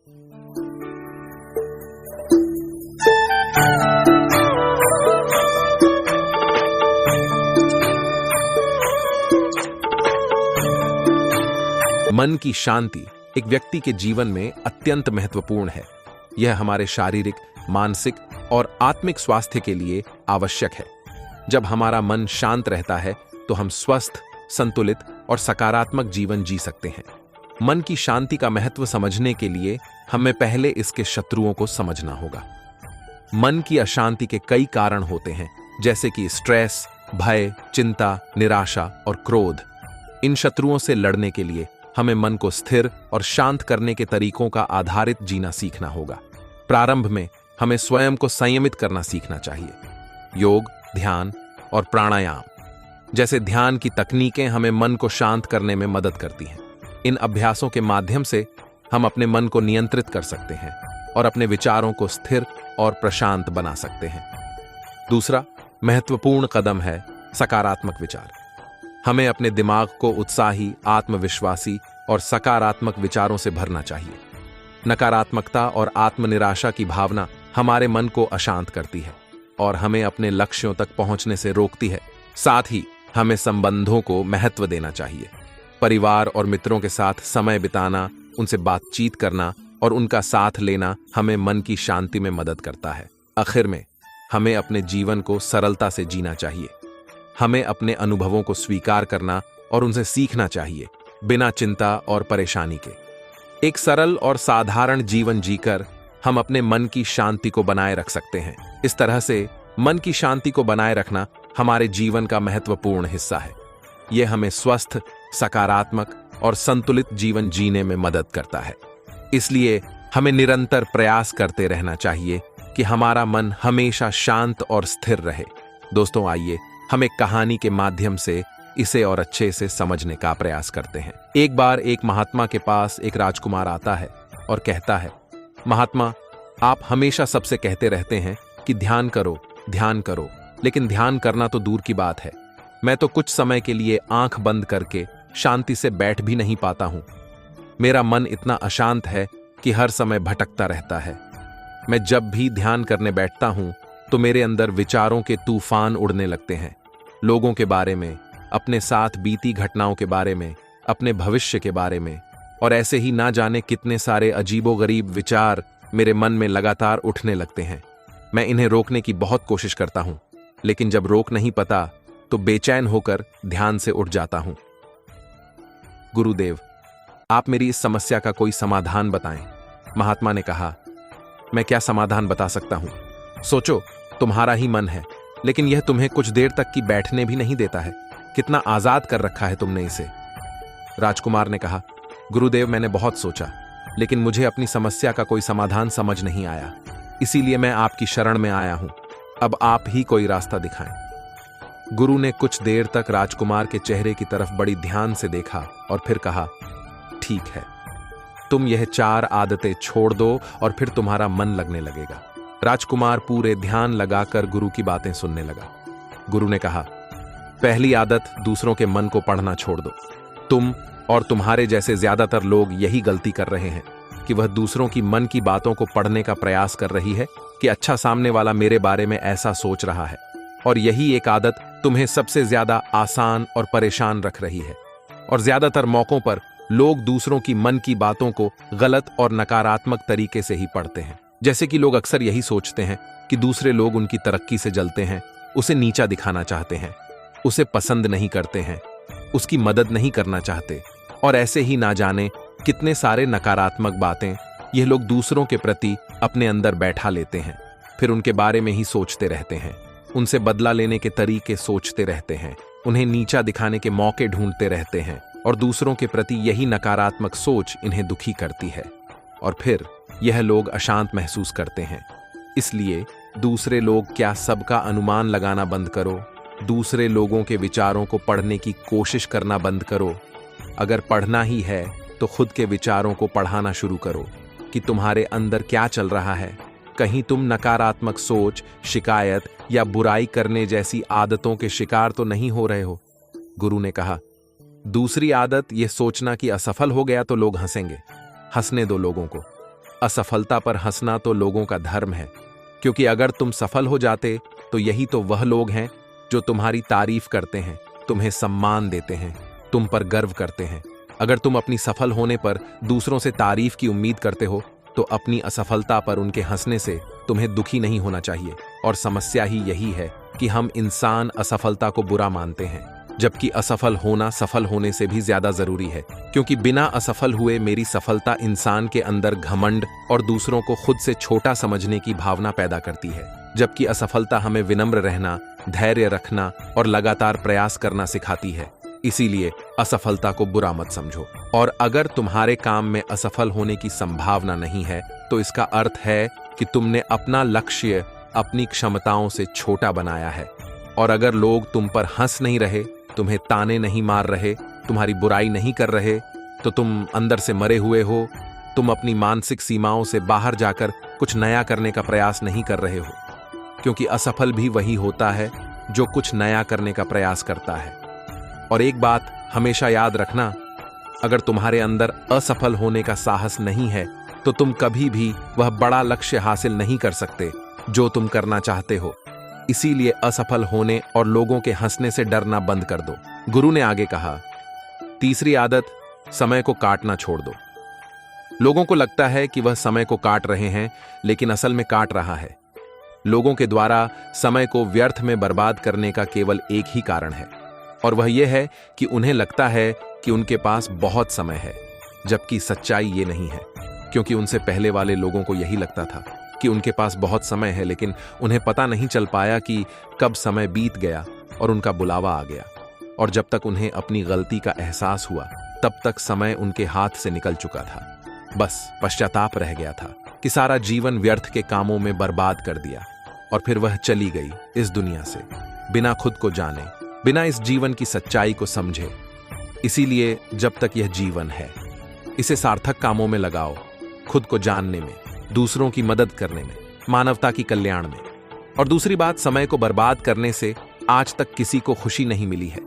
मन की शांति एक व्यक्ति के जीवन में अत्यंत महत्वपूर्ण है। यह हमारे शारीरिक, मानसिक और आत्मिक स्वास्थ्य के लिए आवश्यक है। जब हमारा मन शांत रहता है तो हम स्वस्थ, संतुलित और सकारात्मक जीवन जी सकते हैं। मन की शांति का महत्व समझने के लिए हमें पहले इसके शत्रुओं को समझना होगा। मन की अशांति के कई कारण होते हैं, जैसे कि स्ट्रेस, भय, चिंता, निराशा और क्रोध। इन शत्रुओं से लड़ने के लिए हमें मन को स्थिर और शांत करने के तरीकों का आधारित जीना सीखना होगा। प्रारंभ में हमें स्वयं को संयमित करना सीखना चाहिए। योग, ध्यान और प्राणायाम जैसे ध्यान की तकनीकें हमें मन को शांत करने में मदद करती हैं। इन अभ्यासों के माध्यम से हम अपने मन को नियंत्रित कर सकते हैं और अपने विचारों को स्थिर और प्रशांत बना सकते हैं। दूसरा महत्वपूर्ण कदम है सकारात्मक विचार। हमें अपने दिमाग को उत्साही, आत्मविश्वासी और सकारात्मक विचारों से भरना चाहिए। नकारात्मकता और आत्मनिराशा की भावना हमारे मन को अशांत करती है और हमें अपने लक्ष्यों तक पहुंचने से रोकती है। साथ ही हमें संबंधों को महत्व देना चाहिए। परिवार और मित्रों के साथ समय बिताना, उनसे बातचीत करना और उनका साथ लेना हमें मन की शांति में मदद करता है। आखिर में हमें अपने जीवन को सरलता से जीना चाहिए। हमें अपने अनुभवों को स्वीकार करना और उनसे सीखना चाहिए, बिना चिंता और परेशानी के। एक सरल और साधारण जीवन जीकर हम अपने मन की शांति को बनाए रख सकते हैं। इस तरह से मन की शांति को बनाए रखना हमारे जीवन का महत्वपूर्ण हिस्सा है। यह हमें स्वस्थ, सकारात्मक और संतुलित जीवन जीने में मदद करता है। इसलिए हमें निरंतर प्रयास करते रहना चाहिए कि हमारा मन हमेशा शांत और स्थिर रहे। दोस्तों, आइए हम एक कहानी के माध्यम से इसे और अच्छे से समझने का प्रयास करते हैं। एक बार एक महात्मा के पास एक राजकुमार आता है और कहता है, महात्मा, आप हमेशा सबसे कहते रहते हैं कि ध्यान करो, ध्यान करो, लेकिन ध्यान करना तो दूर की बात है। मैं तो कुछ समय के लिए आंख बंद करके शांति से बैठ भी नहीं पाता हूं। मेरा मन इतना अशांत है कि हर समय भटकता रहता है। मैं जब भी ध्यान करने बैठता हूं तो मेरे अंदर विचारों के तूफान उड़ने लगते हैं। लोगों के बारे में, अपने साथ बीती घटनाओं के बारे में, अपने भविष्य के बारे में, और ऐसे ही ना जाने कितने सारे अजीबोगरीब विचार मेरे मन में लगातार उठने लगते हैं। मैं इन्हें रोकने की बहुत कोशिश करता हूं, लेकिन जब रोक नहीं पाता तो बेचैन होकर ध्यान से उठ जाता हूं। गुरुदेव, आप मेरी इस समस्या का कोई समाधान बताएं। महात्मा ने कहा, मैं क्या समाधान बता सकता हूं? सोचो, तुम्हारा ही मन है, लेकिन यह तुम्हें कुछ देर तक की बैठने भी नहीं देता है। कितना आजाद कर रखा है तुमने इसे। राजकुमार ने कहा, गुरुदेव, मैंने बहुत सोचा, लेकिन मुझे अपनी समस्या का कोई समाधान समझ नहीं आया। इसीलिए मैं आपकी शरण में आया हूं। अब आप ही कोई रास्ता दिखाएं। गुरु ने कुछ देर तक राजकुमार के चेहरे की तरफ बड़ी ध्यान से देखा और फिर कहा, ठीक है, तुम यह 4 आदतें छोड़ दो और फिर तुम्हारा मन लगने लगेगा। राजकुमार पूरे ध्यान लगाकर गुरु की बातें सुनने लगा। गुरु ने कहा, पहली आदत, दूसरों के मन को पढ़ना छोड़ दो। तुम और तुम्हारे जैसे ज्यादातर लोग यही गलती कर रहे हैं कि वह दूसरों की मन की बातों को पढ़ने का प्रयास कर रही है कि अच्छा, सामने वाला मेरे बारे में ऐसा सोच रहा है। और यही एक आदत तुम्हें सबसे ज्यादा आसान और परेशान रख रही है। और ज्यादातर मौकों पर लोग दूसरों की मन की बातों को गलत और नकारात्मक तरीके से ही पढ़ते हैं। जैसे कि लोग अक्सर यही सोचते हैं कि दूसरे लोग उनकी तरक्की से जलते हैं, उसे नीचा दिखाना चाहते हैं, उसे पसंद नहीं करते हैं, उसकी मदद नहीं करना चाहते, और ऐसे ही ना जाने कितने सारे नकारात्मक बातें ये लोग दूसरों के प्रति अपने अंदर बैठा लेते हैं। फिर उनके बारे में ही सोचते रहते हैं, उनसे बदला लेने के तरीके सोचते रहते हैं, उन्हें नीचा दिखाने के मौके ढूंढते रहते हैं, और दूसरों के प्रति यही नकारात्मक सोच इन्हें दुखी करती है। और फिर यह लोग अशांत महसूस करते हैं। इसलिए दूसरे लोग क्या, सबका अनुमान लगाना बंद करो। दूसरे लोगों के विचारों को पढ़ने की कोशिश करना बंद करो। अगर पढ़ना ही है तो खुद के विचारों को पढ़ाना शुरू करो कि तुम्हारे अंदर क्या चल रहा है। कहीं तुम नकारात्मक सोच, शिकायत या बुराई करने जैसी आदतों के शिकार तो नहीं हो रहे हो। गुरु ने कहा, दूसरी आदत, यह सोचना कि असफल हो गया तो लोग हंसेंगे। हंसने दो लोगों को। असफलता पर हंसना तो लोगों का धर्म है, क्योंकि अगर तुम सफल हो जाते तो यही तो वह लोग हैं जो तुम्हारी तारीफ करते हैं, तुम्हें सम्मान देते हैं, तुम पर गर्व करते हैं। अगर तुम अपनी सफल होने पर दूसरों से तारीफ की उम्मीद करते हो तो अपनी असफलता पर उनके हंसने से तुम्हें दुखी नहीं होना चाहिए। और समस्या ही यही है कि हम इंसान असफलता को बुरा मानते हैं, जबकि असफल होना सफल होने से भी ज्यादा जरूरी है, क्योंकि बिना असफल हुए मेरी सफलता इंसान के अंदर घमंड और दूसरों को खुद से छोटा समझने की भावना पैदा करती है, जबकि असफलता हमें विनम्र रहना, धैर्य रखना और लगातार प्रयास करना सिखाती है। इसीलिए असफलता को बुरा मत समझो। और अगर तुम्हारे काम में असफल होने की संभावना नहीं है तो इसका अर्थ है कि तुमने अपना लक्ष्य अपनी क्षमताओं से छोटा बनाया है। और अगर लोग तुम पर हंस नहीं रहे, तुम्हें ताने नहीं मार रहे, तुम्हारी बुराई नहीं कर रहे, तो तुम अंदर से मरे हुए हो, तुम अपनी मानसिक सीमाओं से बाहर जाकर कुछ नया करने का प्रयास नहीं कर रहे हो, क्योंकि असफल भी वही होता है जो कुछ नया करने का प्रयास करता है। और एक बात हमेशा याद रखना, अगर तुम्हारे अंदर असफल होने का साहस नहीं है तो तुम कभी भी वह बड़ा लक्ष्य हासिल नहीं कर सकते जो तुम करना चाहते हो। इसीलिए असफल होने और लोगों के हंसने से डरना बंद कर दो। गुरु ने आगे कहा, तीसरी आदत, समय को काटना छोड़ दो। लोगों को लगता है कि वह समय को काट रहे हैं, लेकिन असल में काट रहा है। लोगों के द्वारा समय को व्यर्थ में बर्बाद करने का केवल एक ही कारण है, और वह यह है कि उन्हें लगता है कि उनके पास बहुत समय है, जबकि सच्चाई ये नहीं है। क्योंकि उनसे पहले वाले लोगों को यही लगता था कि उनके पास बहुत समय है, लेकिन उन्हें पता नहीं चल पाया कि कब समय बीत गया और उनका बुलावा आ गया। और जब तक उन्हें अपनी गलती का एहसास हुआ तब तक समय उनके हाथ से निकल चुका था। बस पश्चाताप रह गया था कि सारा जीवन व्यर्थ के कामों में बर्बाद कर दिया। और फिर वह चली गई इस दुनिया से, बिना खुद को जाने, बिना इस जीवन की सच्चाई को समझे। इसीलिए जब तक यह जीवन है, इसे सार्थक कामों में लगाओ, खुद को जानने में, दूसरों की मदद करने में, मानवता की कल्याण में। और दूसरी बात, समय को बर्बाद करने से आज तक किसी को खुशी नहीं मिली है।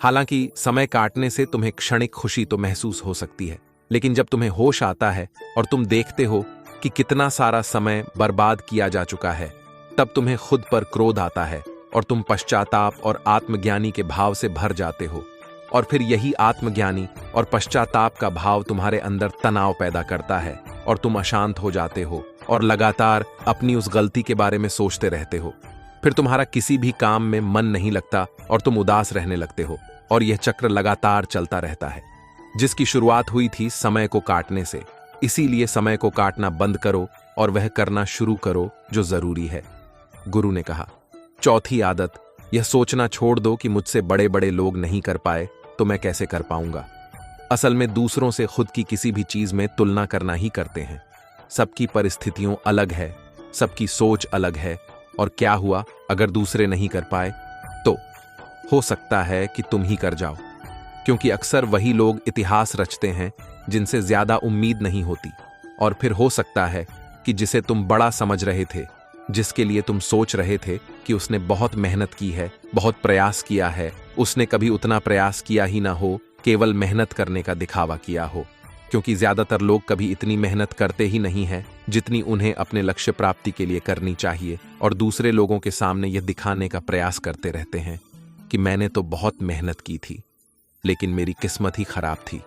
हालांकि समय काटने से तुम्हें क्षणिक खुशी तो महसूस हो सकती है, लेकिन जब तुम्हें होश आता है और तुम देखते हो कि कितना सारा समय बर्बाद किया जा चुका है, तब तुम्हें खुद पर क्रोध आता है और तुम पश्चाताप और आत्मज्ञानी के भाव से भर जाते हो। और फिर यही आत्मज्ञानी और पश्चाताप का भाव तुम्हारे अंदर तनाव पैदा करता है और तुम अशांत हो जाते हो और लगातार अपनी उस गलती के बारे में सोचते रहते हो। फिर तुम्हारा किसी भी काम में मन नहीं लगता और तुम उदास रहने लगते हो, और यह चक्र लगातार चलता रहता है, जिसकी शुरुआत हुई थी समय को काटने से। इसीलिए समय को काटना बंद करो और वह करना शुरू करो जो जरूरी है। गुरु ने कहा, चौथी आदत, यह सोचना छोड़ दो कि मुझसे बड़े बड़े लोग नहीं कर पाए तो मैं कैसे कर पाऊंगा। असल में दूसरों से खुद की किसी भी चीज में तुलना करना ही करते हैं। सबकी परिस्थितियों अलग है, सबकी सोच अलग है, और क्या हुआ अगर दूसरे नहीं कर पाए तो हो सकता है कि तुम ही कर जाओ, क्योंकि अक्सर वही लोग इतिहास रचते हैं जिनसे ज्यादा उम्मीद नहीं होती। और फिर हो सकता है कि जिसे तुम बड़ा समझ रहे थे, जिसके लिए तुम सोच रहे थे कि उसने बहुत मेहनत की है, बहुत प्रयास किया है, उसने कभी उतना प्रयास किया ही ना हो, केवल मेहनत करने का दिखावा किया हो। क्योंकि ज्यादातर लोग कभी इतनी मेहनत करते ही नहीं हैं जितनी उन्हें अपने लक्ष्य प्राप्ति के लिए करनी चाहिए, और दूसरे लोगों के सामने यह दिखाने का प्रयास करते रहते हैं कि मैंने तो बहुत मेहनत की थी, लेकिन मेरी किस्मत ही खराब थी।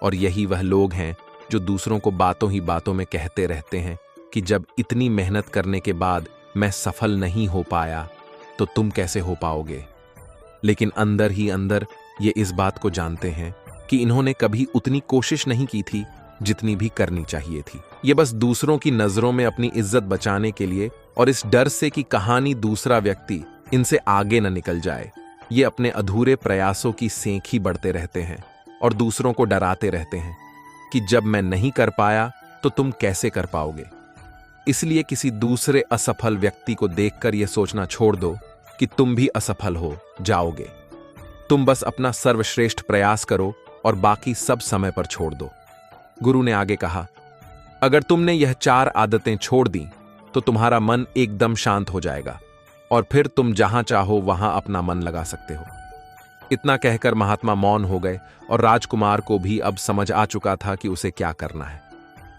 और यही वह लोग हैं जो दूसरों को बातों ही बातों में कहते रहते हैं कि जब इतनी मेहनत करने के बाद मैं सफल नहीं हो पाया तो तुम कैसे हो पाओगे। लेकिन अंदर ही अंदर ये इस बात को जानते हैं कि इन्होंने कभी उतनी कोशिश नहीं की थी जितनी भी करनी चाहिए थी। ये बस दूसरों की नजरों में अपनी इज्जत बचाने के लिए, और इस डर से कि कहानी दूसरा व्यक्ति इनसे आगे न निकल जाए, ये अपने अधूरे प्रयासों की सेंक ही बढ़ते रहते हैं और दूसरों को डराते रहते हैं कि जब मैं नहीं कर पाया तो तुम कैसे कर पाओगे। इसलिए किसी दूसरे असफल व्यक्ति को देखकर यह सोचना छोड़ दो कि तुम भी असफल हो जाओगे। तुम बस अपना सर्वश्रेष्ठ प्रयास करो और बाकी सब समय पर छोड़ दो। गुरु ने आगे कहा, अगर तुमने यह 4 आदतें छोड़ दी तो तुम्हारा मन एकदम शांत हो जाएगा और फिर तुम जहां चाहो वहां अपना मन लगा सकते हो। इतना कहकर महात्मा मौन हो गए और राजकुमार को भी अब समझ आ चुका था कि उसे क्या करना है।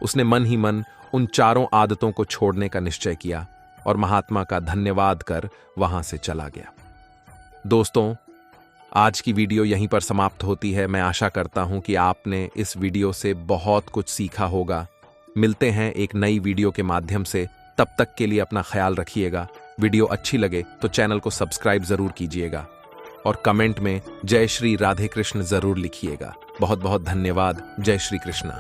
उसने मन ही मन उन चारों आदतों को छोड़ने का निश्चय किया और महात्मा का धन्यवाद कर वहां से चला गया। दोस्तों, आज की वीडियो यहीं पर समाप्त होती है। मैं आशा करता हूं कि आपने इस वीडियो से बहुत कुछ सीखा होगा। मिलते हैं एक नई वीडियो के माध्यम से। तब तक के लिए अपना ख्याल रखिएगा। वीडियो अच्छी लगे तो चैनल को सब्सक्राइब जरूर कीजिएगा और कमेंट में जय श्री राधे कृष्ण जरूर लिखिएगा। बहुत बहुत धन्यवाद। जय श्री कृष्ण।